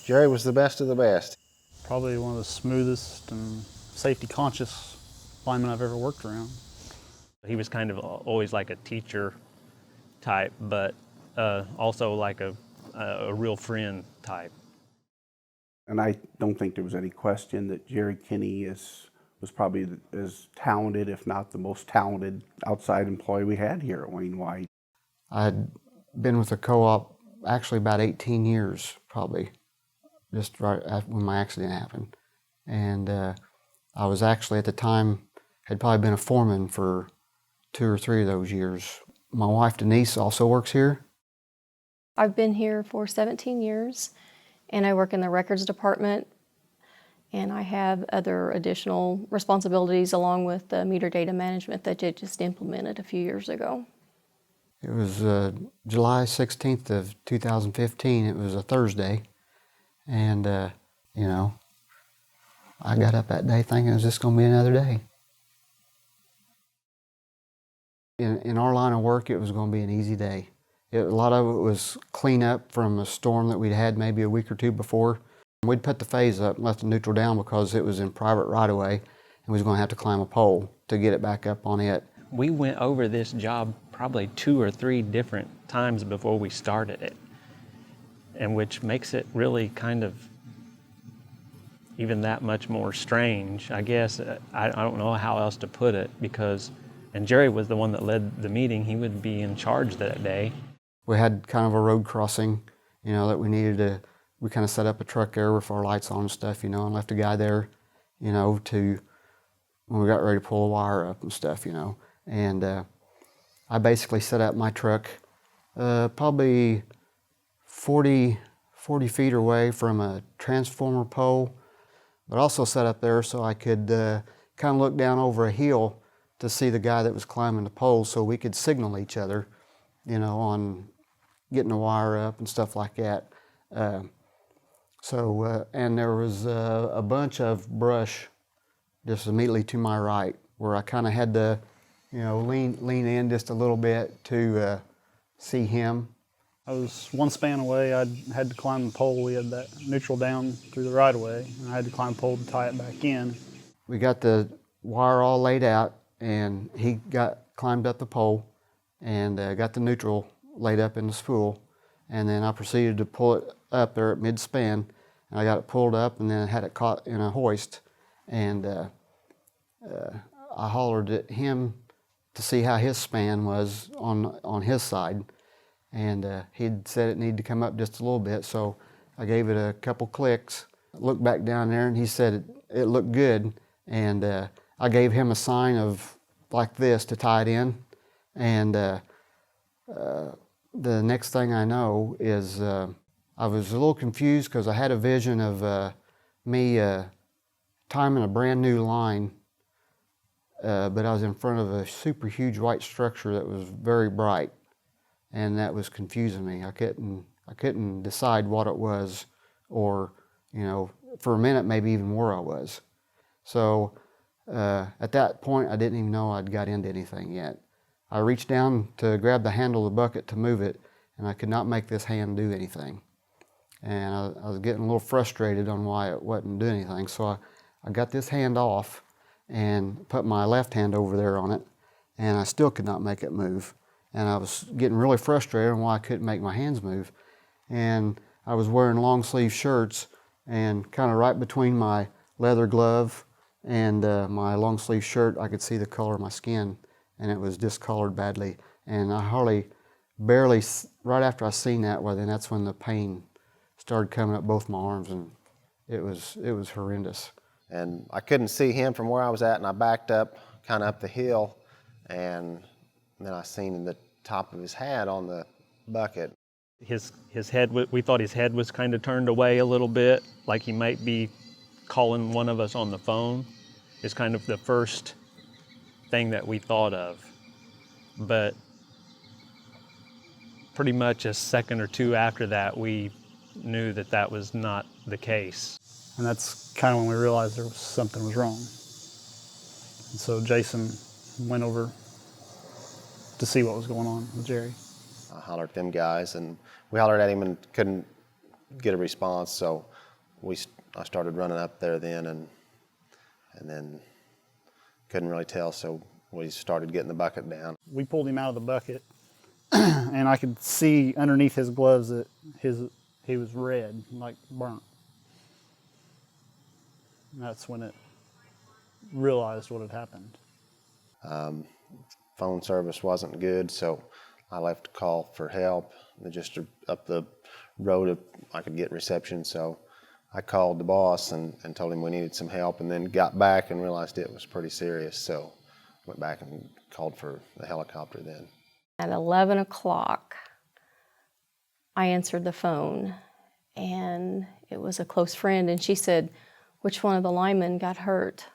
Gerry was the best of the best. Probably one of the smoothest and safety-conscious linemen I've ever worked around. He was kind of always like a teacher type, but also like a real friend type. And I don't think there was any question that Gerry Kinney was probably as talented, if not the most talented outside employee we had here at Wayne White. I'd been with the co-op actually about 18 years, probably, just right after when my accident happened. And I was actually at the time, had probably been a foreman for 2 or 3 of those years. My wife Denise also works here. I've been here for 17 years, and I work in the records department, and I have other additional responsibilities along with the meter data management that they just implemented a few years ago. It was July 16th of 2015. It was a Thursday, and you know, I got up that day thinking it was just going to be another day. In our line of work, it was going to be an easy day. A lot of it was cleanup from a storm that we'd had maybe a week or two before. We'd put the phase up and left the neutral down because it was in private right-of-way, and we was going to have to climb a pole to get it back up on it. We went over this job probably 2 or 3 different times before we started it, and which makes it really kind of even that much more strange, I guess. I don't know how else to put it, because, and Gerry was the one that led the meeting. He would be in charge that day. We had kind of a road crossing, you know, that we needed to, we kind of set up a truck there with our lights on and stuff, you know, and left a guy there, you know, to, when we got ready to pull the wire up and stuff, you know. And I basically set up my truck probably 40 feet away from a transformer pole, but also set up there so I could kind of look down over a hill to see the guy that was climbing the pole, so we could signal each other, you know, on getting the wire up and stuff like that. And there was a bunch of brush just immediately to my right, where I kind of had to, you know, lean in just a little bit to see him. I was one span away. I had to climb the pole. We had that neutral down through the right-of-way, and I had to climb the pole to tie it back in. We got the wire all laid out, and he climbed up the pole and got the neutral laid up in the spool, and then I proceeded to pull it up there at mid-span, and I got it pulled up and then had it caught in a hoist, and I hollered at him to see how his span was on his side, and he'd said it needed to come up just a little bit, so I gave it a couple clicks, looked back down there, and he said it looked good, and I gave him a sign of like this to tie it in, and the next thing I know is I was a little confused because I had a vision of me timing a brand new line, but I was in front of a super huge white structure that was very bright, and that was confusing me. I couldn't decide what it was, or, you know, for a minute maybe even where I was. So at that point I didn't even know I'd got into anything yet. I reached down to grab the handle of the bucket to move it, and I could not make this hand do anything. And I was getting a little frustrated on why it wasn't doing anything, so I got this hand off and put my left hand over there on it, and I still could not make it move. And I was getting really frustrated on why I couldn't make my hands move. And I was wearing long sleeve shirts, and kind of right between my leather glove and my long sleeve shirt, I could see the color of my skin, and it was discolored badly. And I barely, right after I seen that, well, then that's when the pain started coming up both my arms, and it was horrendous. And I couldn't see him from where I was at, and I backed up, kind of up the hill, and then I seen the top of his hat on the bucket. His head, we thought his head was kind of turned away a little bit, like he might be calling one of us on the phone, is kind of the first thing that we thought of. But pretty much a second or two after that, we knew that that was not the case. And that's kind of when we realized something was wrong. And so Jason went over to see what was going on with Gerry. I hollered at them guys, and we hollered at him and couldn't get a response, so I started running up there then, and then couldn't really tell, so we started getting the bucket down. We pulled him out of the bucket, and I could see underneath his gloves that he was red, like burnt. And that's when it realized what had happened. Phone service wasn't good, so I left a call for help. Just up the road, I could get reception, so I called the boss and told him we needed some help, and then got back and realized it was pretty serious, so went back and called for the helicopter then. At 11 o'clock, I answered the phone, and it was a close friend, and she said, "Which one of the linemen got hurt?"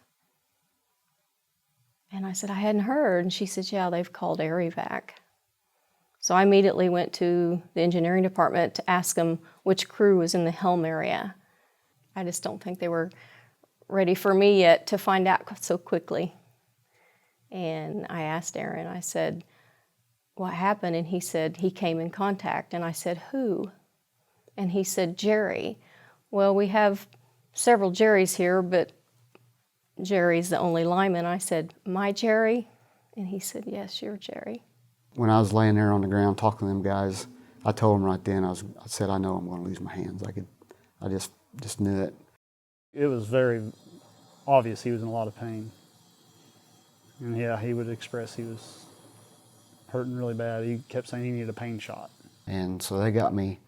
And I said, "I hadn't heard." And she said, "Yeah, they've called air evac." So I immediately went to the engineering department to ask them which crew was in the helm area. I just don't think they were ready for me yet to find out so quickly. And I asked Aaron, I said, "What happened?" And he said, "He came in contact." And I said, "Who?" And he said, "Gerry." Well, we have several Gerrys here, but Gerry's the only lineman. I said, "My Gerry?" And he said, "Yes, you're Gerry." When I was laying there on the ground talking to them guys, I told them right then, I said, I know I'm going to lose my hands. I just knew it. It was very obvious he was in a lot of pain. And yeah, he would express he was hurting really bad. He kept saying he needed a pain shot. And so they got me,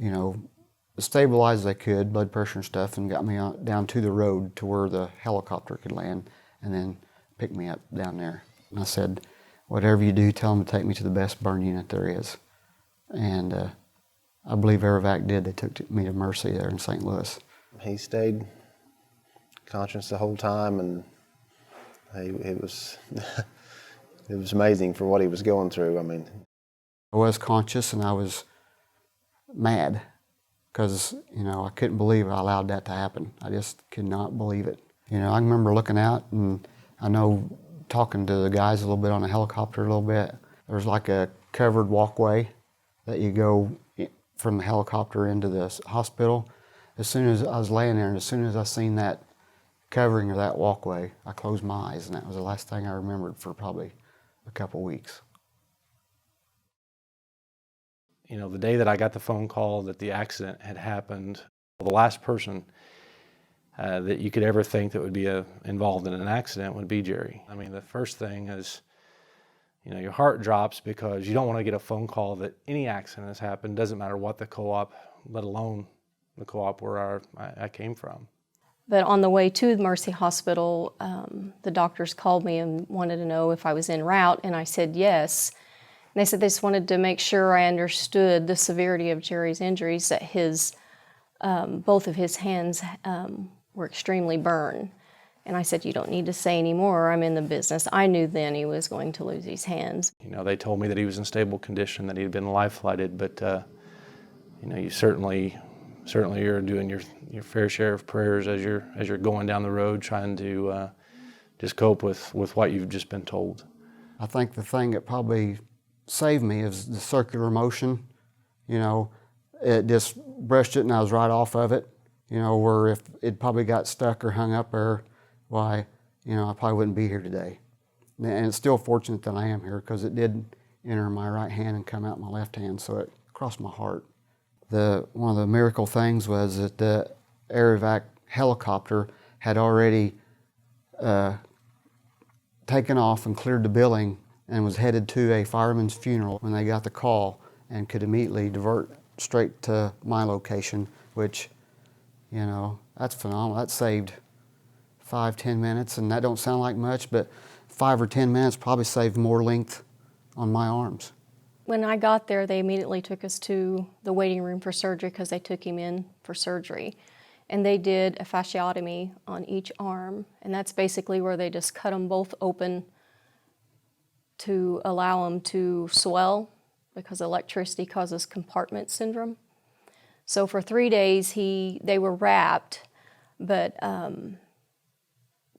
as stabilized as they could, blood pressure and stuff, and got me down to the road to where the helicopter could land, and then picked me up down there. And I said, "Whatever you do, tell them to take me to the best burn unit there is." And I believe Aerovac did. They took me to Mercy there in St. Louis. He stayed conscious the whole time, and it was it was amazing for what he was going through. I mean, I was conscious and I was mad because, I couldn't believe I allowed that to happen. I just could not believe it. I remember looking out, and I know talking to the guys a little bit on the helicopter a little bit. There was like a covered walkway that you go from the helicopter into the hospital. As soon as I was laying there, and as soon as I seen that covering of that walkway, I closed my eyes, and that was the last thing I remembered for probably a couple weeks. The day that I got the phone call that the accident had happened, the last person that you could ever think that would be involved in an accident would be Gerry. I mean, the first thing is, your heart drops because you don't want to get a phone call that any accident has happened, doesn't matter what the co-op, let alone the co-op where I came from. But on the way to Mercy Hospital, the doctors called me and wanted to know if I was en route, and I said yes. And they said they just wanted to make sure I understood the severity of Gerry's injuries, that both of his hands were extremely burned. And I said, "You don't need to say any more. I'm in the business." I knew then he was going to lose his hands. They told me that he was in stable condition, that he had been life flighted, but you certainly are doing your fair share of prayers as you're going down the road, trying to just cope with what you've just been told. I think the thing that probably saved me is the circular motion. It just brushed it and I was right off of it. Where if it probably got stuck or hung up there, why, I probably wouldn't be here today. And it's still fortunate that I am here because it did enter my right hand and come out my left hand, so it crossed my heart. One of the miracle things was that the Aerovac helicopter had already taken off and cleared the building and was headed to a fireman's funeral when they got the call, and could immediately divert straight to my location, which, that's phenomenal. That saved 5-10 minutes, and that don't sound like much, but 5 or 10 minutes probably saved more length on my arms. When I got there, they immediately took us to the waiting room for surgery because they took him in for surgery. And they did a fasciotomy on each arm, and that's basically where they just cut them both open to allow them to swell, because electricity causes compartment syndrome. So for 3 days, they were wrapped, but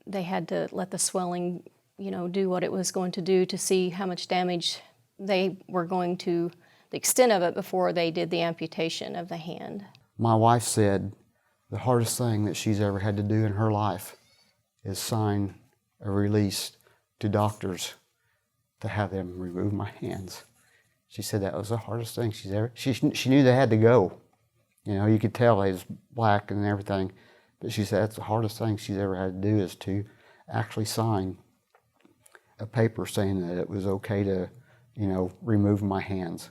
they had to let the swelling, do what it was going to do to see how much damage they were going to, the extent of it, before they did the amputation of the hand. My wife said the hardest thing that she's ever had to do in her life is sign a release to doctors to have them remove my hands. She said that was the hardest thing she's ever, she knew they had to go. You know, you could tell they was black and everything, but she said that's the hardest thing she's ever had to do is to actually sign a paper saying that it was okay to, you know, remove my hands.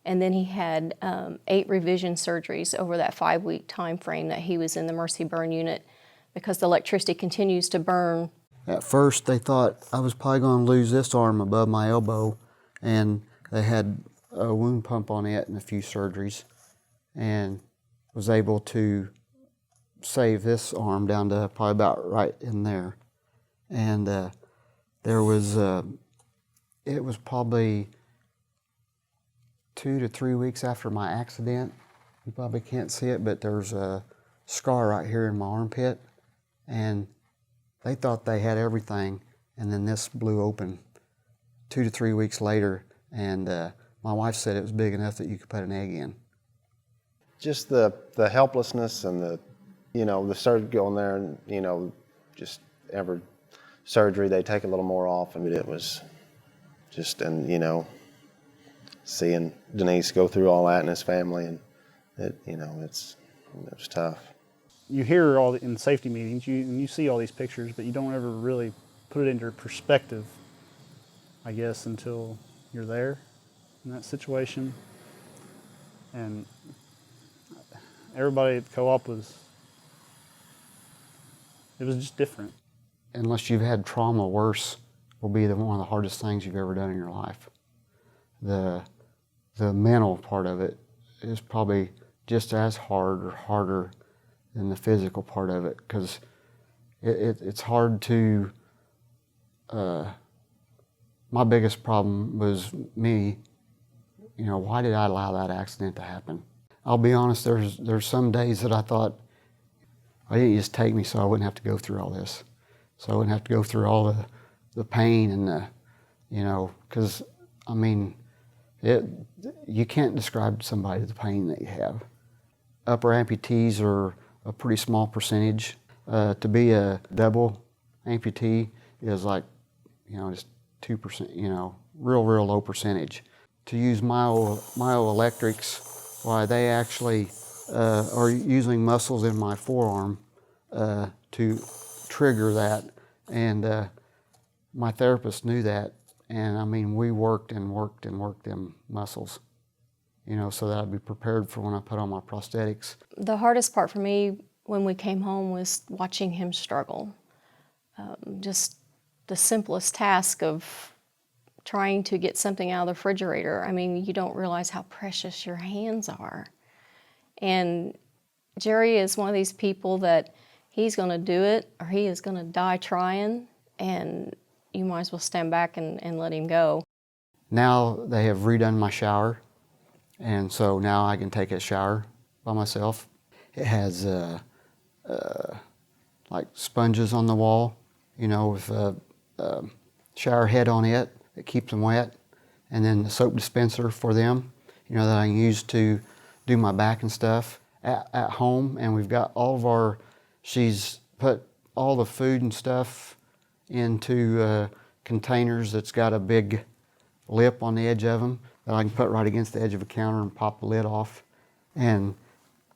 And then he had 8 revision surgeries over that 5-week time frame that he was in the Mercy Burn unit because the electricity continues to burn. At first they thought I was probably going to lose this arm above my elbow, and they had a wound pump on it and a few surgeries, and was able to save this arm down to probably about right in there. And there was, it was probably 2 to 3 weeks after my accident. You probably can't see it, but there's a scar right here in my armpit, and they thought they had everything, and then this blew open 2 to 3 weeks later, and my wife said it was big enough that you could put an egg in. Just the helplessness and the, you know, the surgery going there and, you know, just every surgery they take a little more off, and it was just, and, you know, seeing Denise go through all that and his family, and it, you know, it was tough. You hear all in safety meetings, and you see all these pictures, but you don't ever really put it into perspective, I guess, until you're there in that situation. And everybody at the co-op it was just different. Unless you've had trauma worse, will be one of the hardest things you've ever done in your life. The mental part of it is probably just as hard or harder than the physical part of it, because it's hard to, my biggest problem was me, you know, why did I allow that accident to happen? I'll be honest, there's some days that I thought, why didn't you just take me so I wouldn't have to go through all this? So I wouldn't have to go through all the pain and the, you know, because, I mean, you can't describe to somebody the pain that you have. Upper amputees are a pretty small percentage. To be a double amputee is like, you know, just 2%, you know, real low percentage. To use myoelectrics, why they actually are using muscles in my forearm to trigger that, and my therapist knew that, and I mean, we worked them muscles, you know, so that I'd be prepared for when I put on my prosthetics. The hardest part for me when we came home was watching him struggle. Just the simplest task of trying to get something out of the refrigerator. I mean, you don't realize how precious your hands are. And Gerry is one of these people that he's going to do it or he is going to die trying, and you might as well stand back and let him go. Now they have redone my shower, and so now I can take a shower by myself. It has like sponges on the wall, you know, with a shower head on it that keeps them wet, and then the soap dispenser for them, you know, that I can use to do my back and stuff at home. And we've got all of our, she's put all the food and stuff into containers that's got a big lip on the edge of them that I can put right against the edge of a counter and pop the lid off. And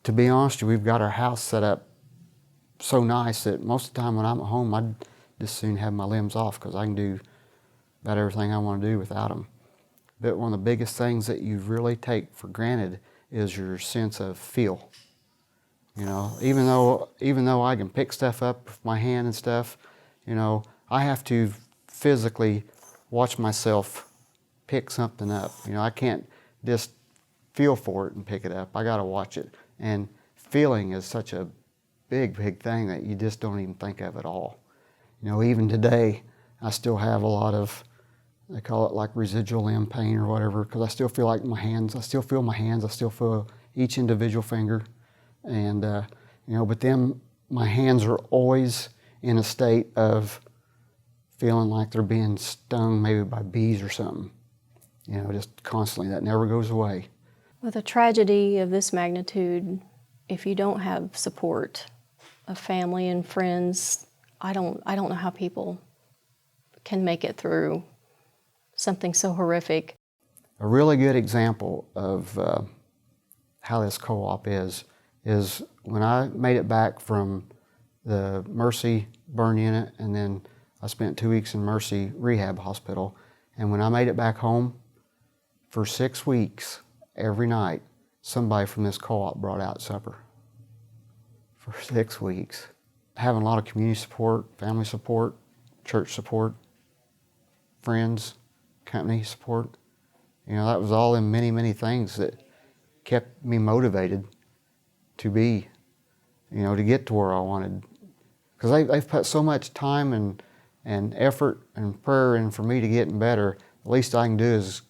to be honest, we've got our house set up so nice that most of the time when I'm at home, I'd just soon have my limbs off because I can do about everything I want to do without them. But one of the biggest things that you really take for granted is your sense of feel. You know, even though I can pick stuff up with my hand and stuff, you know, I have to physically watch myself pick something up. You know, I can't just feel for it and pick it up. I got to watch it. And feeling is such a big thing that you just don't even think of at all. You know, even today, I still have a lot of, they call it like residual limb pain or whatever, because I still feel like my hands, I still feel each individual finger. And, you know, but then my hands are always in a state of feeling like they're being stung maybe by bees or something. You know, just constantly, that never goes away. With a tragedy of this magnitude, if you don't have support of family and friends, I don't know how people can make it through something so horrific. A really good example of how this co-op is when I made it back from the Mercy burn unit, and then I spent 2 weeks in Mercy Rehab Hospital. And when I made it back home, for 6 weeks, every night, somebody from this co-op brought out supper. For 6 weeks. Having a lot of community support, family support, church support, friends, company support. You know, that was all in many, many things that kept me motivated to be, you know, to get to where I wanted. Because they've put so much time and effort and prayer in for me to getting better. The least I can do is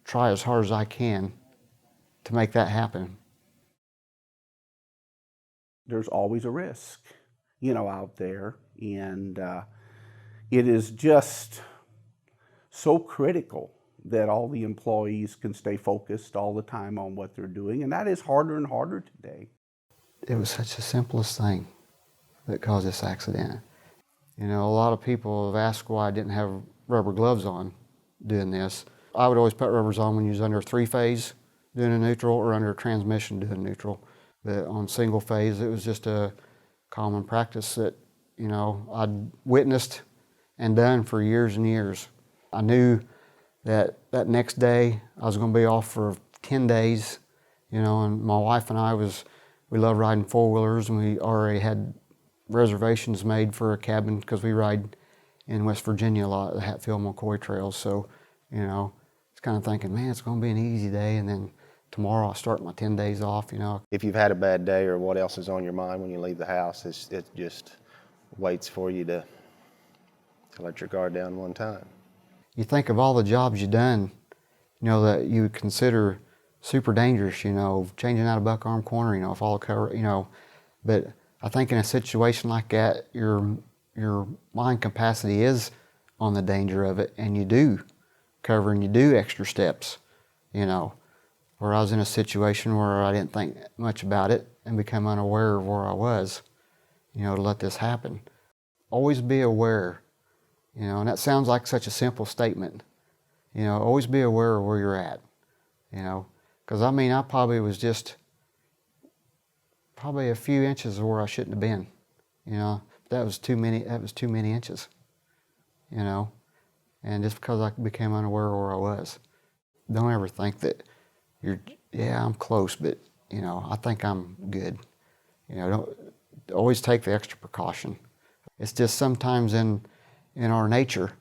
try as hard as I can to make that happen. There's always a risk, you know, out there, and it is just so critical that all the employees can stay focused all the time on what they're doing, and that is harder and harder today. It was such the simplest thing that caused this accident. You know, a lot of people have asked why I didn't have rubber gloves on doing this. I would always put rubbers on when you was under a 3-phase doing a neutral or under a transmission doing neutral. But on single phase, it was just a common practice that, you know, I'd witnessed and done for years and years. I knew that next day I was going to be off for 10 days, you know, and my wife and I we love riding four-wheelers, and we already had reservations made for a cabin because we ride in West Virginia a lot, the Hatfield-McCoy trails. So, you know, it's kind of thinking, man, it's going to be an easy day, and then tomorrow I'll start my 10 days off, you know. If you've had a bad day or what else is on your mind when you leave the house, it just waits for you to let your guard down one time. You think of all the jobs you've done, you know, that you would consider super dangerous, you know, changing out a buck arm corner, you know, follow cover, you know. But I think in a situation like that, your mind capacity is on the danger of it, and you do cover and you do extra steps, you know. Where I was in a situation where I didn't think much about it and become unaware of where I was, you know, to let this happen. Always be aware, you know, and that sounds like such a simple statement. You know, always be aware of where you're at, you know. Because, I mean, I probably was just a few inches of where I shouldn't have been, you know. That was too many inches, you know. And just because I became unaware of where I was. Don't ever think that yeah, I'm close, but, you know, I think I'm good. You know, don't always take the extra precaution. It's just sometimes in our nature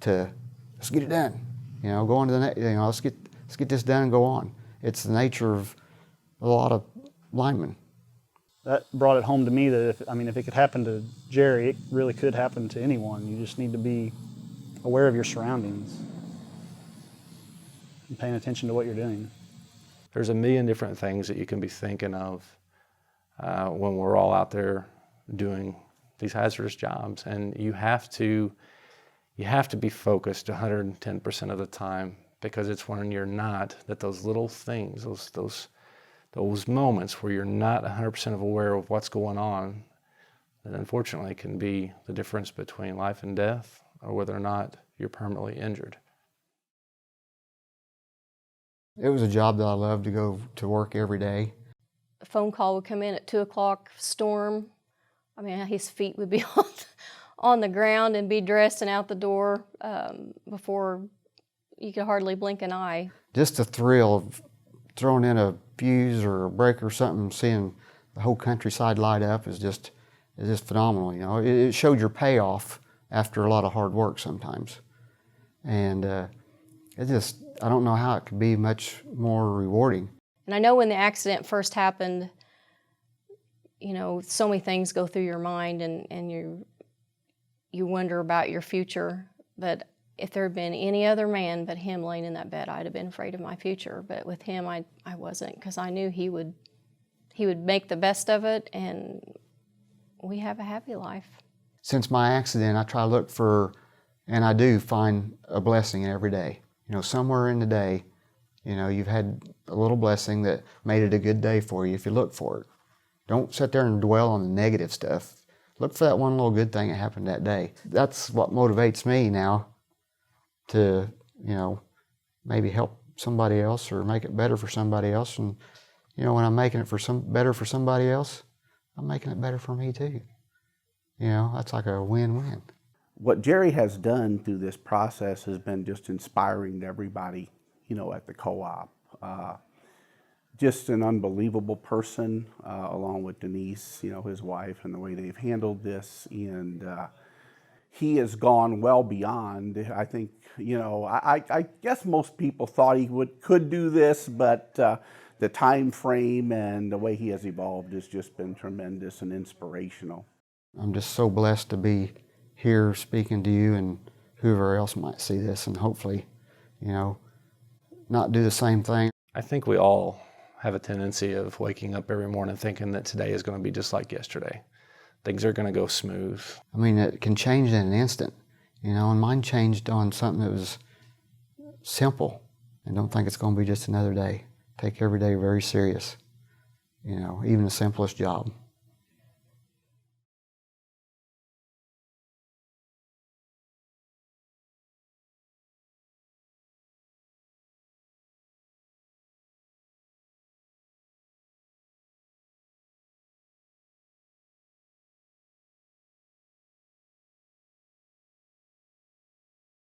to, let's get it done. You know, go on to the next, you know, let's get this done and go on. It's the nature of a lot of linemen. That brought it home to me that if it could happen to Gerry, it really could happen to anyone. You just need to be aware of your surroundings and paying attention to what you're doing. There's a million different things that you can be thinking of when we're all out there doing these hazardous jobs, and you have to be focused 110% of the time, because it's when you're not that those little things, those moments where you're not 100% aware of what's going on, that unfortunately can be the difference between life and death, or whether or not you're permanently injured. It was a job that I loved to go to work every day. A phone call would come in at 2 o'clock, storm. I mean, his feet would be on the ground and be dressed and out the door before you could hardly blink an eye. Just the thrill of throwing in a fuse or a break or something, seeing the whole countryside light up is just phenomenal. You know, it showed your payoff after a lot of hard work sometimes, and I don't know how it could be much more rewarding. And I know when the accident first happened, you know, so many things go through your mind, and you wonder about your future. But if there had been any other man but him laying in that bed, I'd have been afraid of my future. But with him, I wasn't, because I knew he would make the best of it, and we have a happy life. Since my accident, I try to look for, and I do find a blessing every day. You know, somewhere in the day, you know, you've had a little blessing that made it a good day for you if you look for it. Don't sit there and dwell on the negative stuff. Look for that one little good thing that happened that day. That's what motivates me now to, maybe help somebody else or make it better for somebody else. And, when I'm making it better for somebody else, I'm making it better for me too. That's like a win-win. What Gerry has done through this process has been just inspiring to everybody, at the co-op. Just an unbelievable person, along with Denise, his wife, and the way they've handled this. And he has gone well beyond. I think, I guess most people thought he could do this, but the time frame and the way he has evolved has just been tremendous and inspirational. I'm just so blessed to be here speaking to you and whoever else might see this, and hopefully, not do the same thing. I think we all have a tendency of waking up every morning thinking that today is going to be just like yesterday. Things are going to go smooth. I mean, it can change in an instant, and mine changed on something that was simple. And don't think it's going to be just another day. Take every day very serious, even the simplest job.